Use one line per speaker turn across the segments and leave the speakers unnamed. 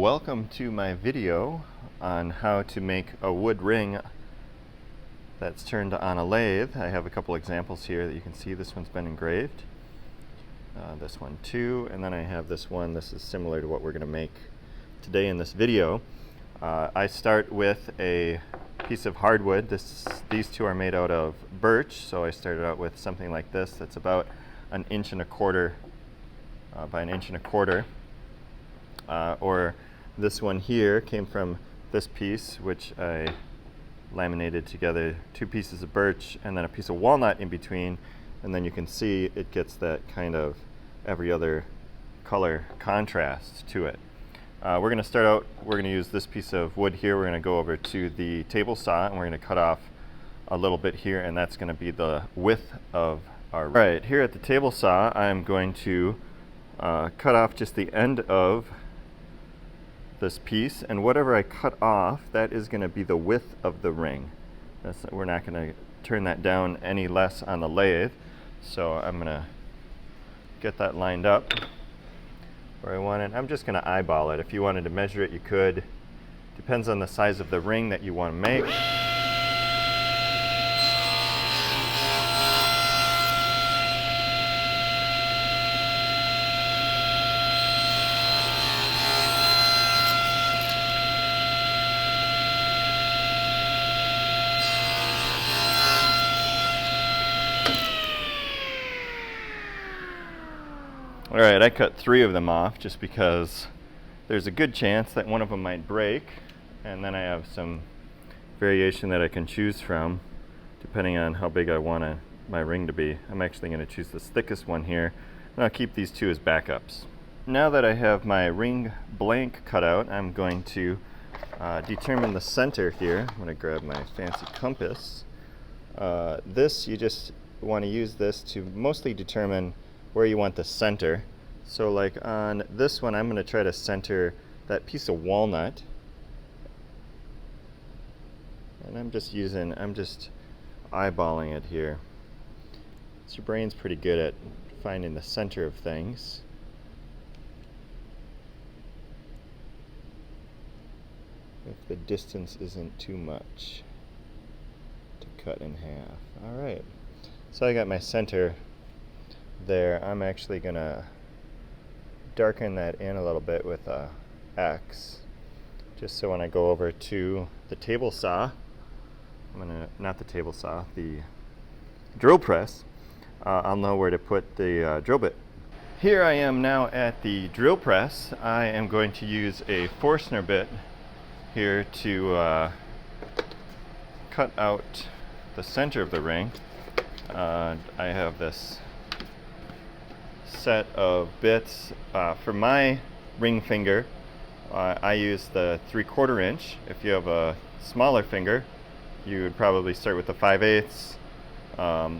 Welcome to my video on how to make a wood ring that's turned on a lathe. I have a couple examples here that you can see. This one's been engraved. This one too, and then I have this one. This is similar to what we're going to make today in this video. I start with a piece of hardwood. These two are made out of birch, so I started out with something like this that's about 1.25 inches by 1.25 inches. Or this one here came from this piece, which I laminated together, 2 pieces of birch and then a piece of walnut in between, and then you can see it gets that kind of every other color contrast to it. We're going to start out, we're going to use this piece of wood here. We're going to go over to the table saw and we're going to cut off a little bit here, and that's going to be the width of our ring. All right, here at the table saw I'm going to cut off just the end of this piece, and whatever I cut off, that is going to be the width of the ring. We're not going to turn that down any less on the lathe, so I'm going to get that lined up where I want it. I'm just going to eyeball it. If you wanted to measure it, you could. Depends on the size of the ring that you want to make. Alright, I cut 3 of them off just because there's a good chance that one of them might break, and then I have some variation that I can choose from depending on how big I want my ring to be. I'm actually going to choose this thickest one here, and I'll keep these 2 as backups. Now that I have my ring blank cut out, I'm going to determine the center here. I'm going to grab my fancy compass. You just want to use this to mostly determine where you want the center. So like on this one, I'm going to try to center that piece of walnut. And I'm just eyeballing it here. So your brain's pretty good at finding the center of things. If the distance isn't too much to cut in half. Alright, so I got my center there. I'm actually gonna darken that in a little bit with a X, just so when I go over to the table saw, the drill press, I'll know where to put the drill bit. Here I am now at the drill press. I am going to use a Forstner bit here to cut out the center of the ring. I have this set of bits. For my ring finger, I use the 3/4 inch. If you have a smaller finger, you would probably start with the 5/8,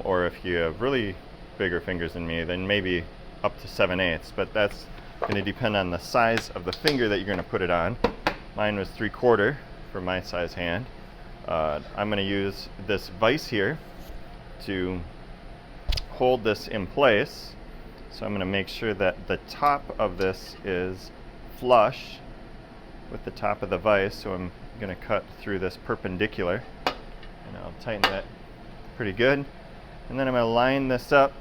or if you have really bigger fingers than me, then maybe up to 7/8, but that's going to depend on the size of the finger that you're going to put it on. Mine was 3/4 for my size hand. I'm going to use this vise here to hold this in place. So I'm going to make sure that the top of this is flush with the top of the vise. So I'm going to cut through this perpendicular, and I'll tighten that pretty good. And then I'm going to line this up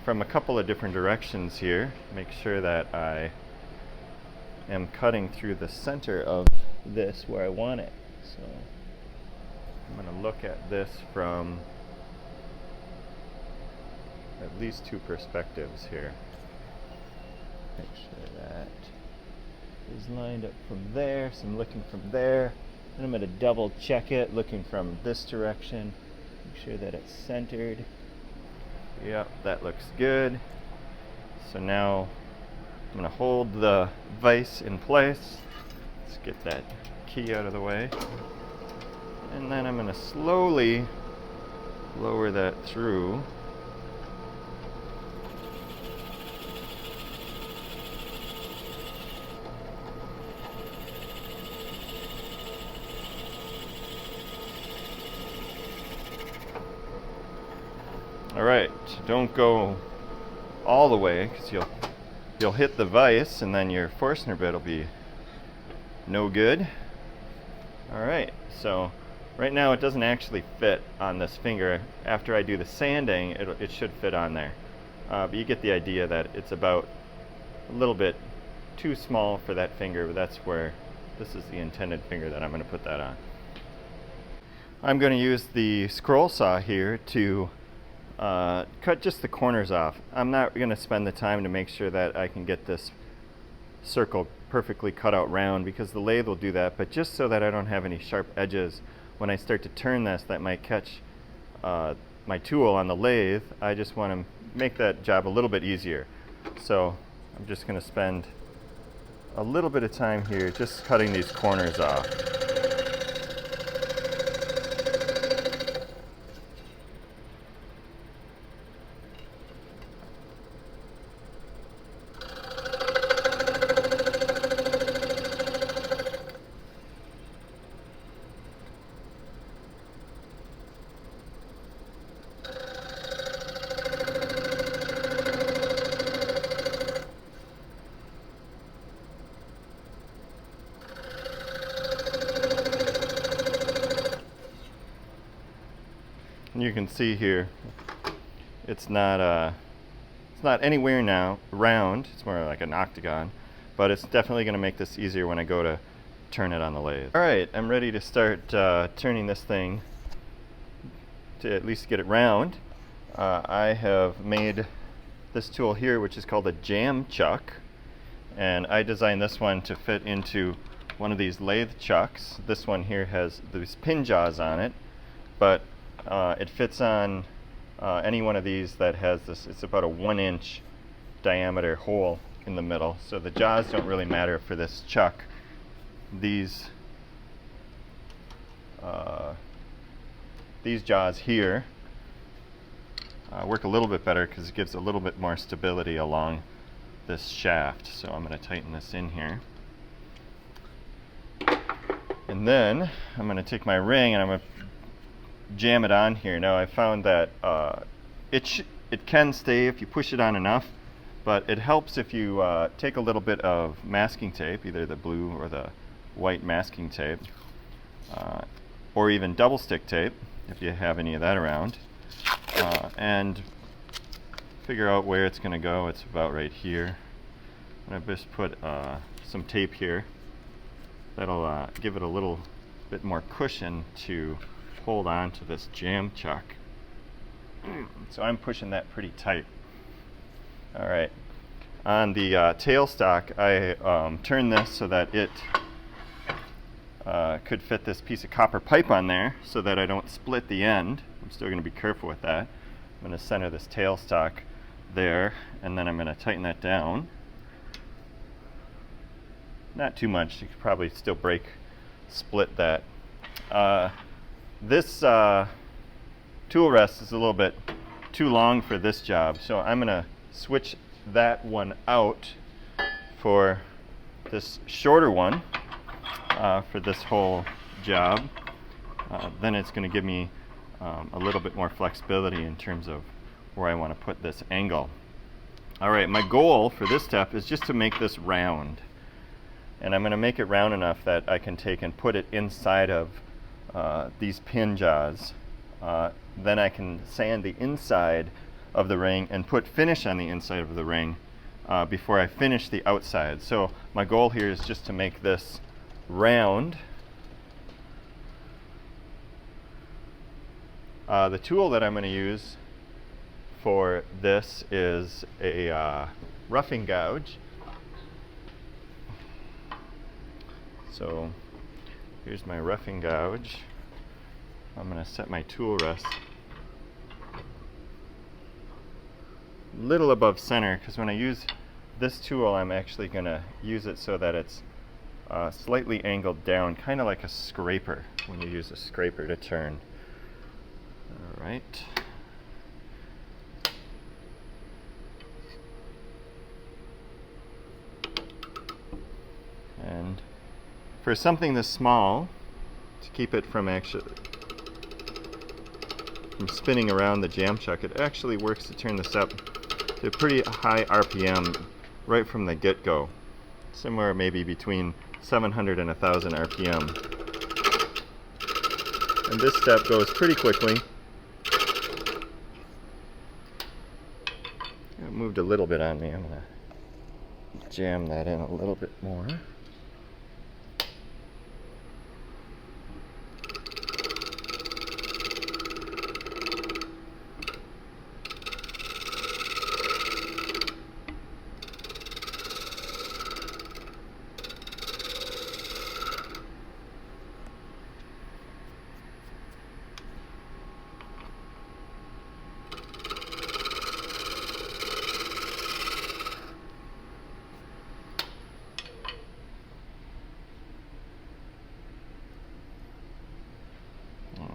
from a couple of different directions here. Make sure that I am cutting through the center of this where I want it. So I'm going to look at this from at least 2 perspectives here. Make sure that is lined up from there, so I'm looking from there. And I'm going to double check it, looking from this direction. Make sure that it's centered. Yep, that looks good. So now I'm going to hold the vise in place. Let's get that key out of the way. And then I'm going to slowly lower that through. Alright, don't go all the way because you'll you'll hit the vise and then your Forstner bit will be no good. Alright, so right now it doesn't actually fit on this finger. After I do the sanding, it should fit on there. But you get the idea that it's about a little bit too small for that finger, but that's where this is the intended finger that I'm going to put that on. I'm going to use the scroll saw here to cut just the corners off. I'm not going to spend the time to make sure that I can get this circle perfectly cut out round, because the lathe will do that, but just so that I don't have any sharp edges when I start to turn this that might catch my tool on the lathe. I just want to make that job a little bit easier. So I'm just going to spend a little bit of time here just cutting these corners off. And you can see here, it's not anywhere now round. It's more like an octagon, but it's definitely going to make this easier when I go to turn it on the lathe. All right, I'm ready to start turning this thing to at least get it round. I have made this tool here, which is called a jam chuck, and I designed this one to fit into one of these lathe chucks. This one here has these pin jaws on it, but it fits on any one of these that has this. It's about a 1-inch diameter hole in the middle, so the jaws don't really matter for this chuck. These jaws here work a little bit better because it gives a little bit more stability along this shaft. So I'm going to tighten this in here. And then I'm going to take my ring and I'm going to jam it on here. Now I found that it can stay if you push it on enough, but it helps if you take a little bit of masking tape, either the blue or the white masking tape, or even double stick tape if you have any of that around, and figure out where it's going to go. It's about right here. I'm going to just put some tape here. That'll give it a little bit more cushion to hold on to this jam chuck. So I'm pushing that pretty tight. All right. On the tailstock, I turned this so that it could fit this piece of copper pipe on there so that I don't split the end. I'm still going to be careful with that. I'm going to center this tailstock there, and then I'm going to tighten that down. Not too much. You could probably still split that. This tool rest is a little bit too long for this job, so I'm going to switch that one out for this shorter one for this whole job. Then it's going to give me a little bit more flexibility in terms of where I want to put this angle. All right, my goal for this step is just to make this round. And I'm going to make it round enough that I can take and put it inside of these pin jaws. Then I can sand the inside of the ring and put finish on the inside of the ring before I finish the outside. So my goal here is just to make this round. The tool that I'm going to use for this is a roughing gouge. So here's my roughing gouge. I'm going to set my tool rest a little above center, because when I use this tool I'm actually going to use it so that it's slightly angled down, kind of like a scraper when you use a scraper to turn. All right. And for something this small, to keep it from spinning around the jam chuck, it actually works to turn this up to a pretty high RPM right from the get-go, somewhere maybe between 700 and 1000 RPM. And this step goes pretty quickly. It moved a little bit on me. I'm going to jam that in a little bit more.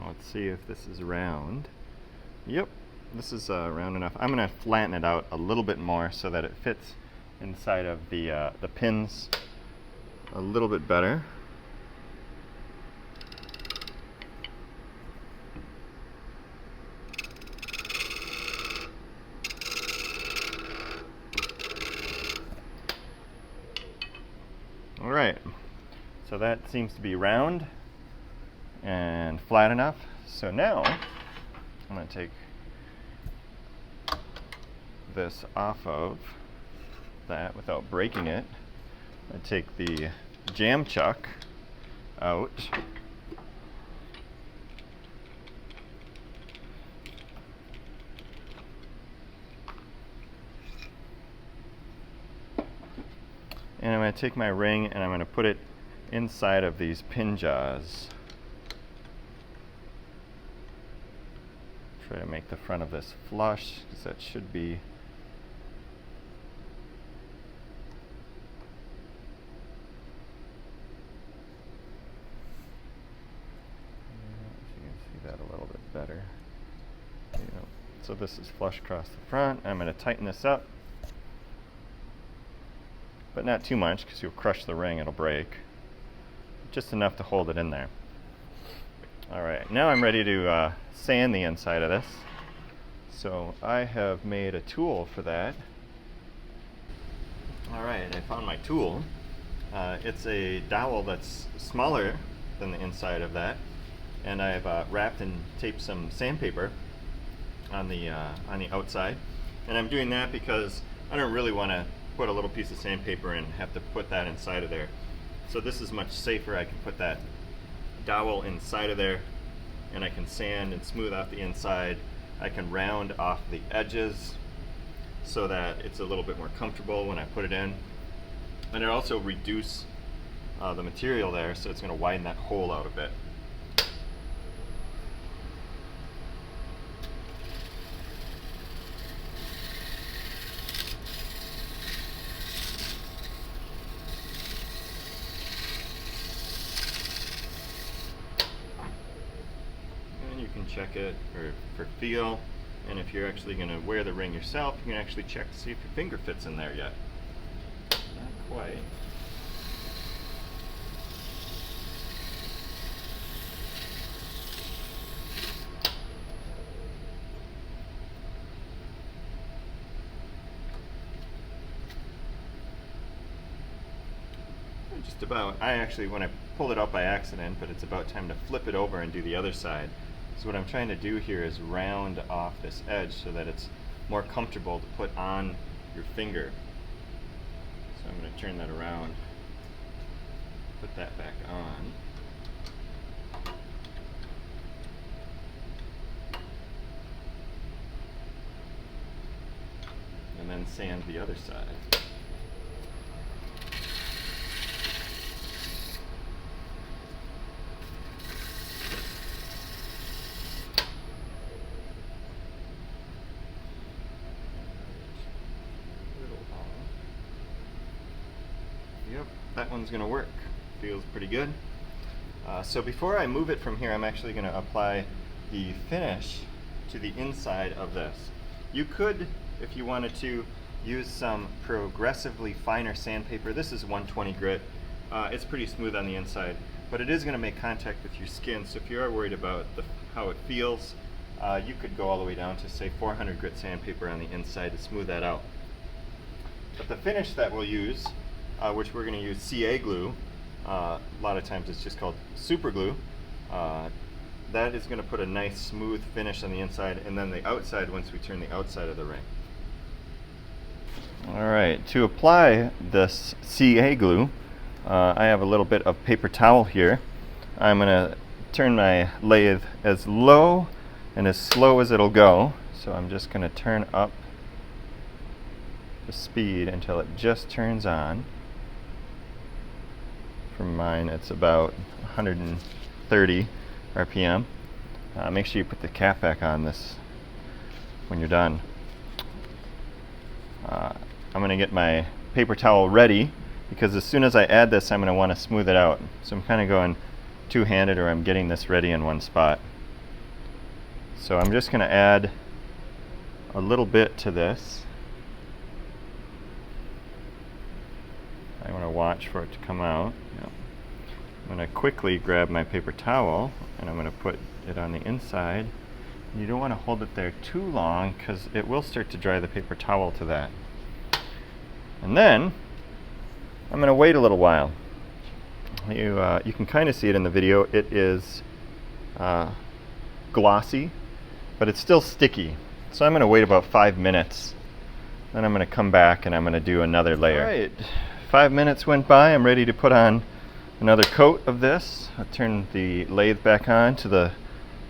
Let's see if this is round. Yep, this is round enough. I'm going to flatten it out a little bit more so that it fits inside of the pins a little bit better. All right, so that seems to be round and flat enough. So now I'm going to take this off of that without breaking it. I take the jam chuck out. And I'm going to take my ring and I'm going to put it inside of these pin jaws. Try to make the front of this flush, because that should be you can see that a little bit better. So this is flush across the front. I'm going to tighten this up, but not too much because you'll crush the ring, it'll break. Just enough to hold it in there. Alright, now I'm ready to sand the inside of this. So I have made a tool for that. Alright, I found my tool. It's a dowel that's smaller than the inside of that, and I've wrapped and taped some sandpaper on the outside. And I'm doing that because I don't really want to put a little piece of sandpaper and have to put that inside of there. So this is much safer. I can put that dowel inside of there and I can sand and smooth out the inside. I can round off the edges so that it's a little bit more comfortable when I put it in. And it also reduces the material there, so it's going to widen that hole out a bit. Check it for feel, and if you're actually going to wear the ring yourself, you can actually check to see if your finger fits in there yet. Not quite. Just about. I actually, when I pulled it out by accident, but it's about time to flip it over and do the other side. So what I'm trying to do here is round off this edge so that it's more comfortable to put on your finger. So I'm going to turn that around, put that back on. And then sand the other side. Yep, that one's going to work. Feels pretty good. So before I move it from here, I'm actually going to apply the finish to the inside of this. You could, if you wanted to, use some progressively finer sandpaper. This is 120 grit. It's pretty smooth on the inside, but it is going to make contact with your skin, so if you are worried about how it feels, you could go all the way down to, say, 400 grit sandpaper on the inside to smooth that out. But the finish that we'll use, which we're going to use CA glue, a lot of times it's just called super glue, that is going to put a nice smooth finish on the inside, and then the outside once we turn the outside of the ring. Alright, to apply this CA glue, I have a little bit of paper towel here. I'm going to turn my lathe as low and as slow as it'll go. So I'm just going to turn up the speed until it just turns on. For mine it's about 130 RPM. Make sure you put the cap back on this when you're done. I'm going to get my paper towel ready, because as soon as I add this I'm going to want to smooth it out. So I'm kind of going two-handed, or I'm getting this ready in one spot. So I'm just going to add a little bit to this. I want to watch for it to come out. Yep. I'm going to quickly grab my paper towel and I'm going to put it on the inside. You don't want to hold it there too long, because it will start to dry the paper towel to that. And then I'm going to wait a little while. You can kind of see it in the video. It is glossy, but it's still sticky. So I'm going to wait about 5 minutes. Then I'm going to come back and I'm going to do another layer. Alright, 5 minutes went by. I'm ready to put on another coat of this. I'll turn the lathe back on to the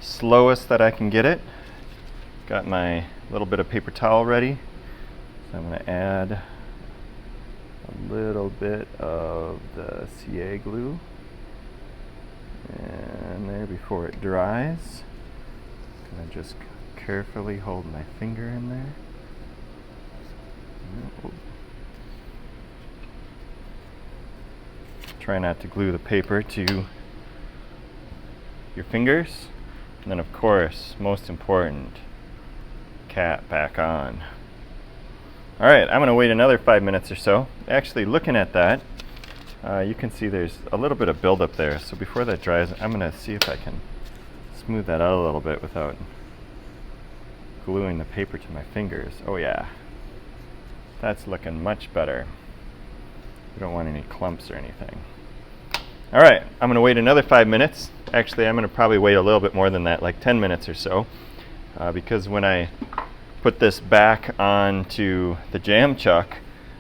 slowest that I can get it. Got my little bit of paper towel ready. So I'm going to add a little bit of the CA glue and there before it dries. I'm going to just carefully hold my finger in there. Try not to glue the paper to your fingers. And then of course, most important, cap back on. Alright, I'm going to wait another 5 minutes or so. Actually, looking at that, you can see there's a little bit of buildup there. So before that dries, I'm going to see if I can smooth that out a little bit without gluing the paper to my fingers. Oh yeah, that's looking much better. We don't want any clumps or anything. Alright, I'm going to wait another 5 minutes. Actually, I'm going to probably wait a little bit more than that, like 10 minutes or so. Because when I put this back onto the jam chuck,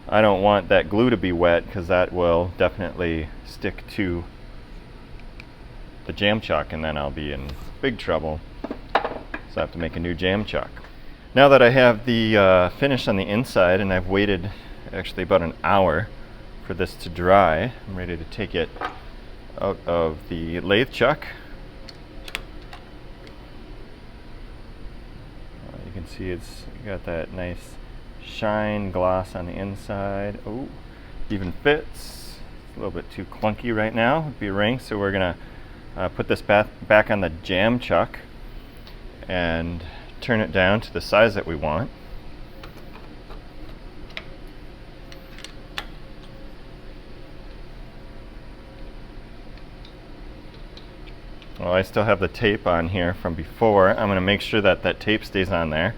I don't want that glue to be wet, because that will definitely stick to the jam chuck and then I'll be in big trouble. So I have to make a new jam chuck. Now that I have the finish on the inside and I've waited actually about an hour for this to dry, I'm ready to take it out of the lathe chuck. You can see it's got that nice shine gloss on the inside. Oh, even fits. It's a little bit too clunky right now. It'd be a ring, so we're gonna put this back on the jam chuck and turn it down to the size that we want. Well, I still have the tape on here from before. I'm going to make sure that that tape stays on there,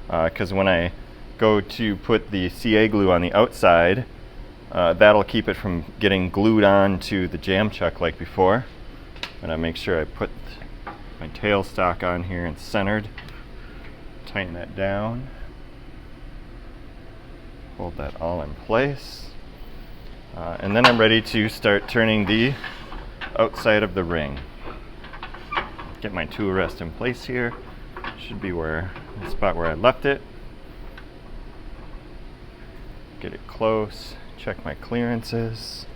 because when I go to put the CA glue on the outside, that'll keep it from getting glued on to the jam chuck like before. And I make sure I put my tailstock on here and centered. Tighten that down. Hold that all in place. And then I'm ready to start turning the outside of the ring. Get my tool rest in place here. Should be where the spot where I left it. Get it close. Check my clearances.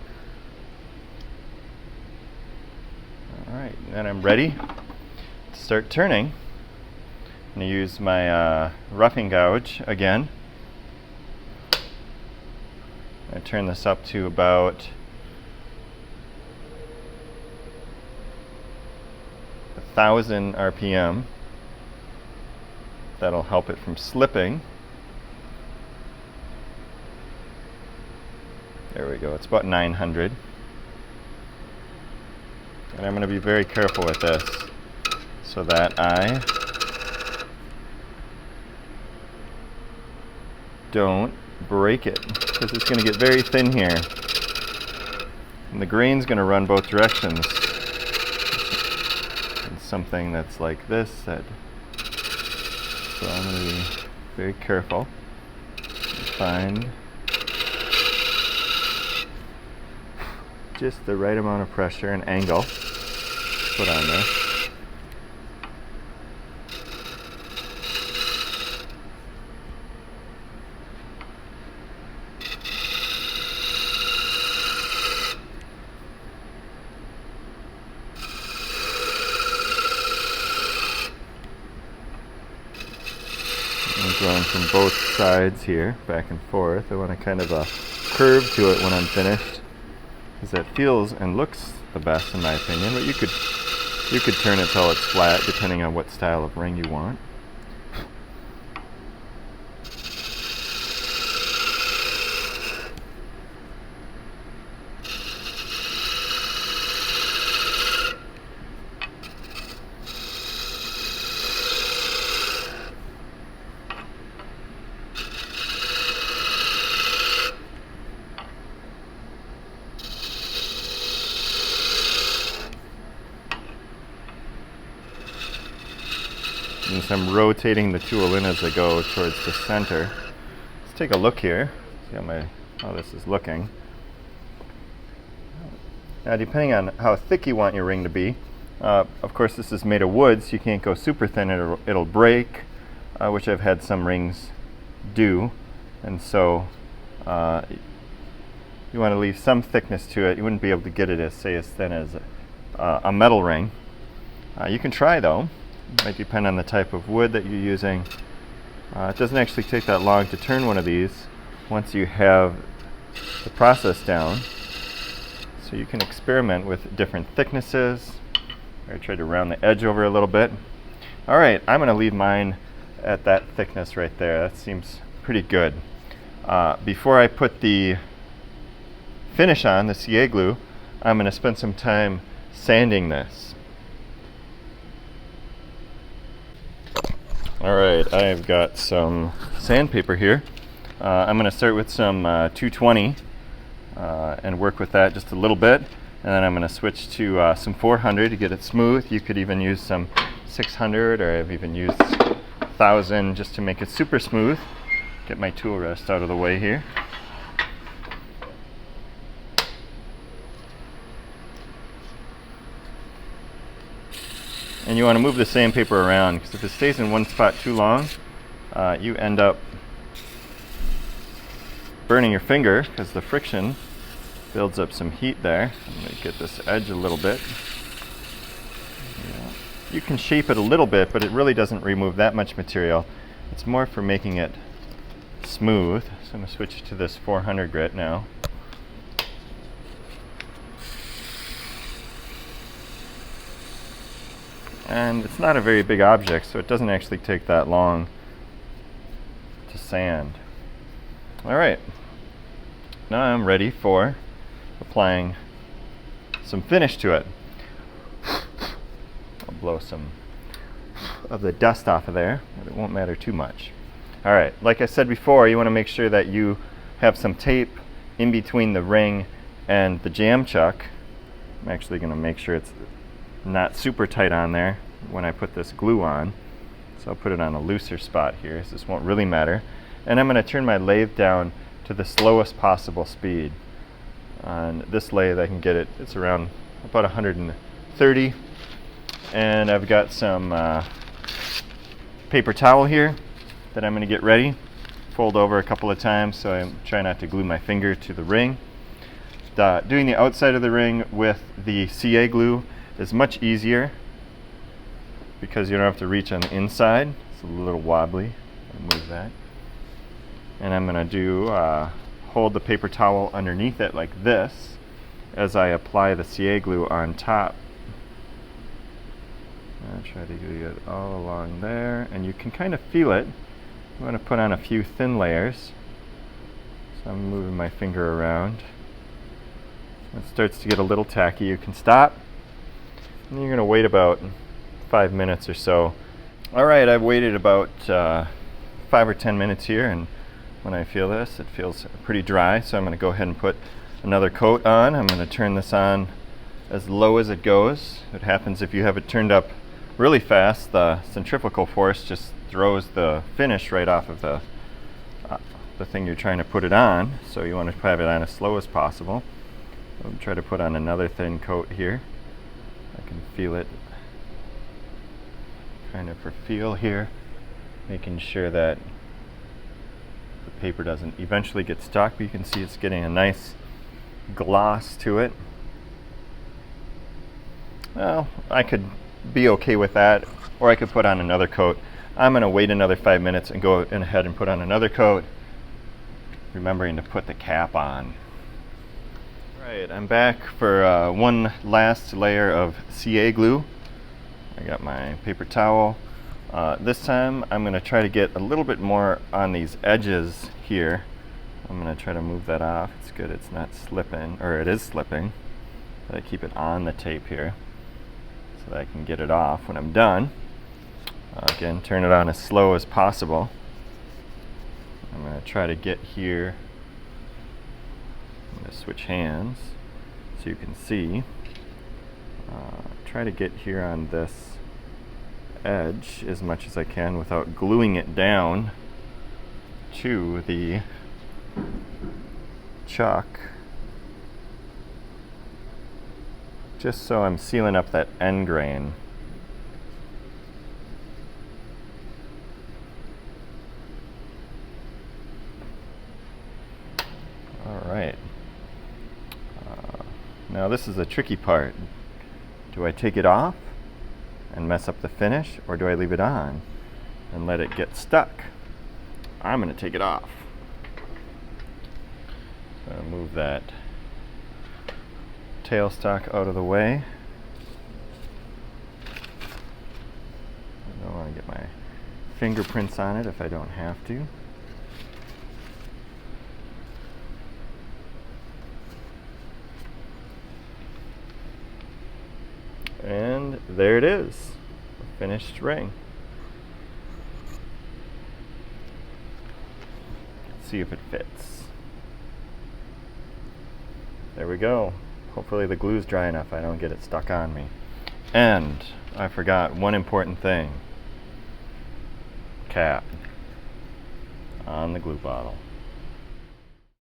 Alright, then I'm ready to start turning. I'm going to use my roughing gouge again. I turn this up to about 1,000 RPM. That'll help it from slipping. There we go, it's about 900. And I'm going to be very careful with this so that I don't break it. because it's going to get very thin here. And the grain's going to run both directions. And something that's like this, so I'm going to be very careful and find just the right amount of pressure and angle to put on there. Going from both sides here, back and forth. I want a kind of a curve to it when I'm finished, because that feels and looks the best in my opinion. But you could turn it till it's flat, depending on what style of ring you want. And so I'm rotating the tool in as I go towards the center. Let's take a look here, see how this is looking. Now, depending on how thick you want your ring to be, of course this is made of wood, so you can't go super thin, it'll break, which I've had some rings do. And so you want to leave some thickness to it. You wouldn't be able to get it as thin as a metal ring. You can try though. It might depend on the type of wood that you're using. It doesn't actually take that long to turn one of these once you have the process down. So you can experiment with different thicknesses. I try to round the edge over a little bit. Alright, I'm going to leave mine at that thickness right there. That seems pretty good. Before I put the finish on, the CA glue, I'm going to spend some time sanding this. Alright, I've got some sandpaper here. I'm going to start with some 220 and work with that just a little bit. And then I'm going to switch to some 400 to get it smooth. You could even use some 600, or I've even used 1000 just to make it super smooth. Get my tool rest out of the way here. And you want to move the sandpaper around, because if it stays in one spot too long, you end up burning your finger, because the friction builds up some heat there. I'm going to get this edge a little bit. Yeah. You can shape it a little bit, but it really doesn't remove that much material. It's more for making it smooth. So I'm going to switch to this 400 grit now. And it's not a very big object, so it doesn't actually take that long to sand. Alright, now I'm ready for applying some finish to it. I'll blow some of the dust off of there, but it won't matter too much. Alright, like I said before, you want to make sure that you have some tape in between the ring and the jam chuck. I'm actually going to make sure it's not super tight on there when I put this glue on. So I'll put it on a looser spot here, so this won't really matter. And I'm going to turn my lathe down to the slowest possible speed. On this lathe I can get it, it's around about 130. And I've got some paper towel here that I'm going to get ready. Fold over a couple of times so I try not to glue my finger to the ring. Doing the outside of the ring with the CA glue is much easier because you don't have to reach on the inside. It's a little wobbly. I'll move that. And I'm going to hold the paper towel underneath it like this as I apply the CA glue on top. I'll try to get it all along there, and you can kind of feel it. I'm going to put on a few thin layers. So I'm moving my finger around. When it starts to get a little tacky, you can stop. And you're going to wait about 5 minutes or so. Alright, I've waited about 5 or 10 minutes here, and when I feel this. It feels pretty dry, so I'm going to go ahead and put another coat on. I'm going to turn this on as low as it goes. It happens if you have it turned up really fast, the centrifugal force just throws the finish right off of the thing you're trying to put it on, so you want to have it on as slow as possible. I'll try to put on another thin coat here. I can feel it kind of for feel here, making sure that the paper doesn't eventually get stuck, but you can see it's getting a nice gloss to it. Well, I could be okay with that, or I could put on another coat. I'm going to wait another 5 minutes and go ahead and put on another coat, remembering to put the cap on. Right, I'm back for one last layer of CA glue. I got my paper towel. This time I'm going to try to get a little bit more on these edges here. I'm going to try to move that off. It's good it's not slipping, or it is slipping. But I keep it on the tape here so that I can get it off when I'm done. Again, turn it on as slow as possible. I'm going to try to get here. I'm going to switch hands so you can see. Try to get here on this edge as much as I can without gluing it down to the chalk, just so I'm sealing up that end grain. Alright. Now this is a tricky part. Do I take it off and mess up the finish, or do I leave it on and let it get stuck? I'm going to take it off. So move that tailstock out of the way. I don't want to get my fingerprints on it if I don't have to. And there it is, a finished ring. Let's see if it fits. There we go. Hopefully the glue's dry enough I don't get it stuck on me. And I forgot one important thing. Cap on the glue bottle.